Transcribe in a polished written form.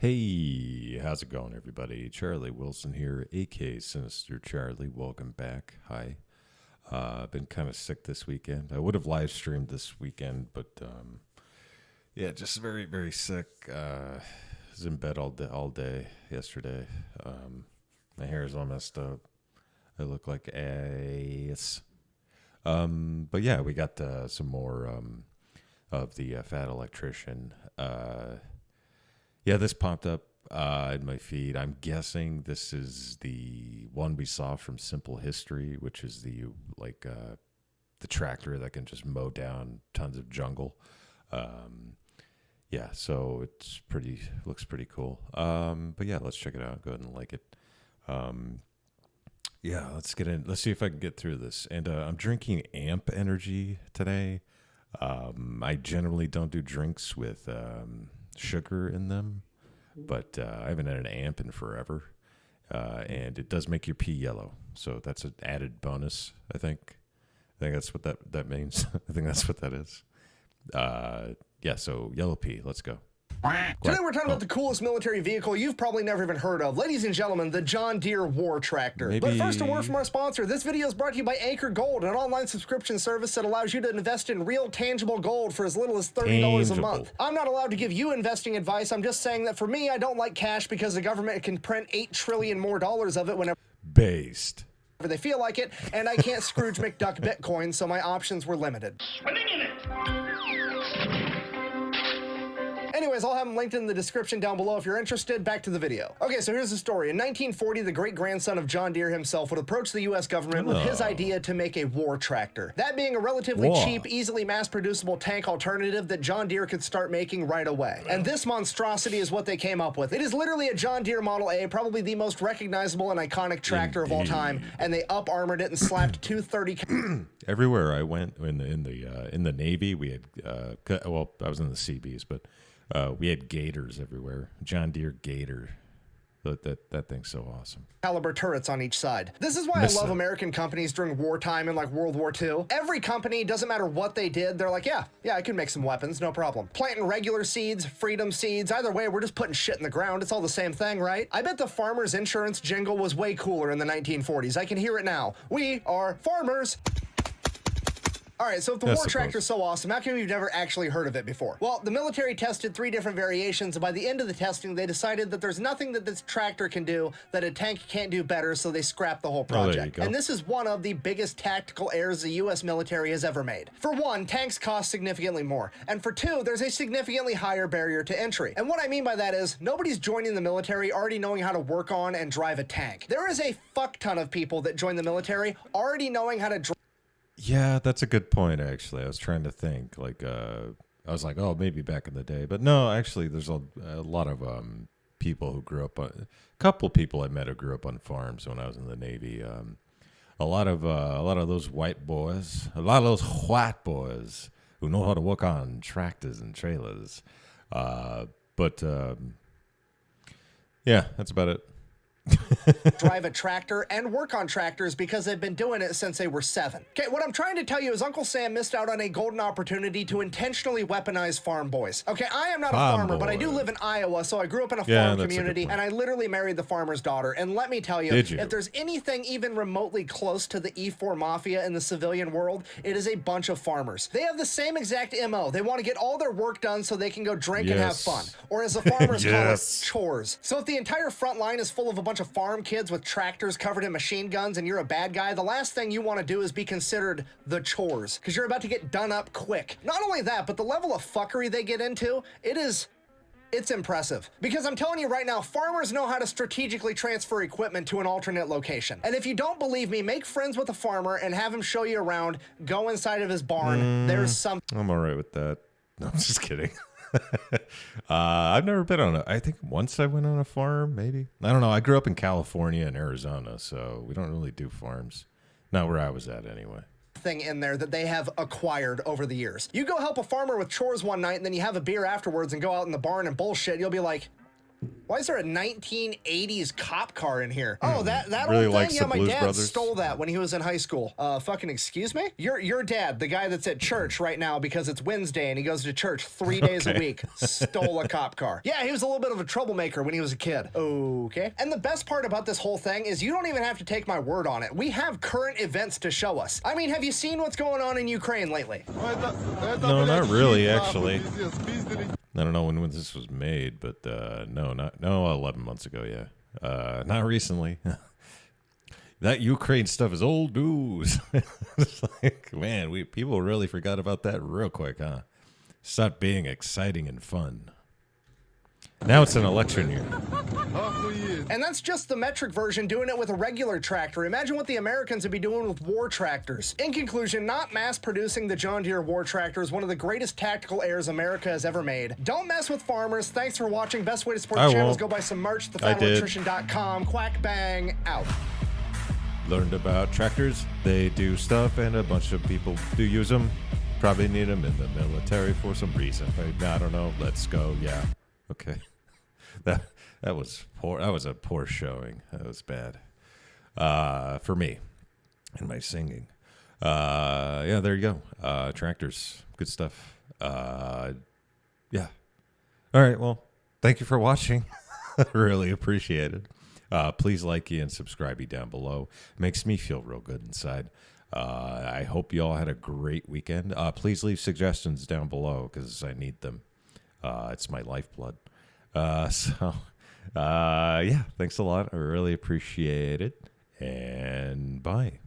Hey, how's it going, everybody? Charlie Wilson here, aka Sinister Charlie. Welcome back. Hi. I've been kind of sick this weekend. I would have live streamed this weekend, but yeah, just very, very sick. Was in bed all day yesterday. My hair is all messed up. I look like ass. But yeah, we got some more of the Fat Electrician. Yeah, this popped up in my feed. I'm guessing this is the one we saw from Simple History, which is the tractor that can just mow down tons of jungle. Yeah, so looks pretty cool. But yeah, let's check it out. Go ahead and like it. Yeah, let's get in. Let's see if I can get through this. And I'm drinking Amp Energy today. I generally don't do drinks with sugar in them, but I haven't had an amp in forever, and it does make your pee yellow, so that's an added bonus. I think that's what that means. I think that's what that is. Yeah, so yellow pee, let's go. Today we're talking about the coolest military vehicle you've probably never even heard of. Ladies and gentlemen, the John Deere War Tractor. But first, a word from our sponsor. This video is brought to you by Anchor Gold, an online subscription service that allows you to invest in real, tangible gold for as little as $30 a month. I'm not allowed to give you investing advice. I'm just saying that for me, I don't like cash because the government can print $8 trillion more of it whenever they feel like it, and I can't Scrooge McDuck Bitcoin, so my options were limited. Swimming in it. Anyways, I'll have them linked in the description down below if you're interested. Back to the video. Okay, so here's the story. In 1940, the great-grandson of John Deere himself would approach the U.S. government with his idea to make a war tractor. That being a relatively cheap, easily mass-producible tank alternative that John Deere could start making right away. And this monstrosity is what they came up with. It is literally a John Deere Model A, probably the most recognizable and iconic tractor of all time, and they up-armored it and slapped 230... Everywhere I went in the Navy, we had well, I was in the Seabees, but we had Gators everywhere. John Deere Gator. That thing's so awesome. Caliber turrets on each side. This is why I love American companies during wartime and like World War II. Every company, doesn't matter what they did, they're like, yeah, I can make some weapons, no problem. Planting regular seeds, freedom seeds, either way, we're just putting shit in the ground. It's all the same thing, right? I bet the farmer's insurance jingle was way cooler in the 1940s. I can hear it now. We are farmers. All right, so if the war tractor's so awesome, how come you've never actually heard of it before? Well, the military tested 3 different variations, and by the end of the testing, they decided that there's nothing that this tractor can do that a tank can't do better, so they scrapped the whole project. And this is one of the biggest tactical errors the U.S. military has ever made. For one, tanks cost significantly more. And for two, there's a significantly higher barrier to entry. And what I mean by that is, nobody's joining the military already knowing how to work on and drive a tank. There is a fuck ton of people that join the military already knowing how to drive. Yeah, that's a good point, actually. I was trying to think. I was like, oh, maybe back in the day. But no, actually, there's a lot of people who grew up a couple people I met who grew up on farms when I was in the Navy. A lot of those white boys, a lot of those white boys who know how to work on tractors and trailers. But yeah, that's about it. Drive a tractor and work on tractors because they've been doing it since they were 7. Okay, what I'm trying to tell you is Uncle Sam missed out on a golden opportunity to intentionally weaponize farm boys. Okay, I am not a farmer, but I do live in Iowa, so I grew up in a farm community, and I literally married the farmer's daughter. And let me tell you, if there's anything even remotely close to the E4 Mafia in the civilian world, it is a bunch of farmers. They have the same exact MO. They want to get all their work done so they can go drink and have fun. Or as the farmers call it, chores. So if the entire front line is full of a bunch of farm kids with tractors covered in machine guns and you're a bad guy, the last thing you want to do is be considered the chores, because you're about to get done up quick. Not only that, but the level of fuckery they get into, it's impressive. Because I'm telling you right now, farmers know how to strategically transfer equipment to an alternate location. And if you don't believe me, make friends with a farmer and have him show you around, go inside of his barn. There's some... I'm all right with that. No, I'm just kidding. I've never been on I think once I went on a farm, maybe. I don't know. I grew up in California and Arizona, so we don't really do farms. Not where I was at, anyway. Thing in there that they have acquired over the years. You go help a farmer with chores one night, and then you have a beer afterwards and go out in the barn and bullshit. You'll be like, Why is there a 1980s cop car in here? Oh, that Really old likes thing? the Yeah, my Blues dad Brothers. stole that when he was in high school. Fucking excuse me? Your dad, the guy that's at church right now because it's Wednesday and he goes to church 3 days a Okay. week, stole a cop car. Yeah, he was a little bit of a troublemaker when he was a kid. Okay. And the best part about this whole thing is you don't even have to take my word on it. We have current events to show us. I mean, have you seen what's going on in Ukraine lately? No, not really, actually. I don't know when this was made, but no, 11 months ago, yeah. Not recently. That Ukraine stuff is old news. It's like, man, people really forgot about that real quick, huh? Stopped being exciting and fun. Now it's an election year. And that's just the metric version doing it with a regular tractor. Imagine what the Americans would be doing with war tractors. In conclusion, not mass producing the John Deere war tractor is one of the greatest tactical errors America has ever made. Don't mess with farmers. Thanks for watching. Best way to support the channel is go buy some merch. TheFineElectrician.com. Quack bang out. Learned about tractors. They do stuff, and a bunch of people do use them. Probably need them in the military for some reason. I don't know. Let's go. Yeah. Okay. That was poor. That was a poor showing. That was bad. For me and my singing. Yeah, there you go. Tractors. Good stuff. Yeah. All right. Well, thank you for watching. Really appreciate it. Please like and subscribe down below. Makes me feel real good inside. I hope you all had a great weekend. Please leave suggestions down below because I need them. It's my lifeblood. Yeah, thanks a lot. I really appreciate it. And bye.